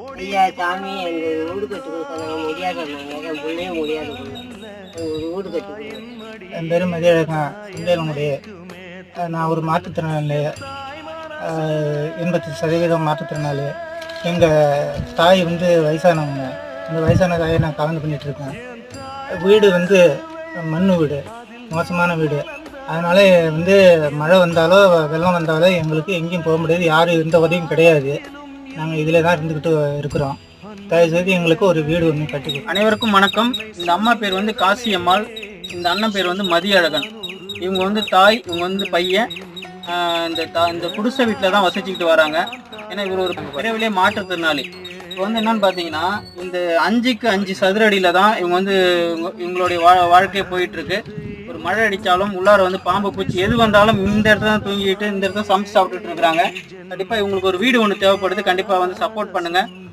ஐயா சாமி எங்கள் வீடு கட்டி கொடுத்தாங்க முடியாதுன்னாங்க என் பிள்ளையும் முடியாது ஒரு வீடு கட்டி கொடுத்தாங்க. என் பேர் மதியழகன் சுந்தேலங்குடி. நான் ஒரு மாற்றுத்திறனாளி, 80% மாற்றுத்திறனாளி. எங்கள் தாய் வயசானவங்க. இந்த வயசான தாயை நான் கலந்து பண்ணிகிட்ருக்கேன். வீடு மண் வீடு, மோசமான வீடு. அதனால் மழை வந்தாலோ வெள்ளம் வந்தாலோ எங்களுக்கு எங்கேயும் போக முடியாது, யாரும் எந்த உதவியும் கிடையாது. நாங்கள் இதில் தான் இருந்துக்கிட்டு இருக்கிறோம். தயவுசெய்து எங்களுக்கு ஒரு வீடு ஒன்று கட்டி. அனைவருக்கும் வணக்கம். இந்த அம்மா பேர் காசி அம்மாள், இந்த அண்ணன் பேர் மதியழகன். இவங்க தாய், இவங்க பையன். இந்த குடிசை வீட்டில் தான் வசிச்சுக்கிட்டு வராங்க. ஏன்னா இவர் ஒரு பிறவிலே மாற்றுத்திறனாளி. இப்போ என்னன்னு பார்த்தீங்கன்னா, இந்த 5க்கு 5 சதுர அடியில் தான் இவங்க இவங்களுடைய வாழ்க்கையை போயிட்டுருக்கு. ஒரு மழை அடித்தாலும் உள்ளார பாம்பு பூச்சி எது வந்தாலும் இந்த இடத்துல தான் தூங்கிட்டு இந்த இடத்துல சமைச்சு சாப்பிட்டுட்டு இருக்கிறாங்க. கண்டிப்பாக இவங்களுக்கு ஒரு வீடு ஒன்று தேவைப்படுது. கண்டிப்பாக சப்போர்ட் பண்ணுங்கள்.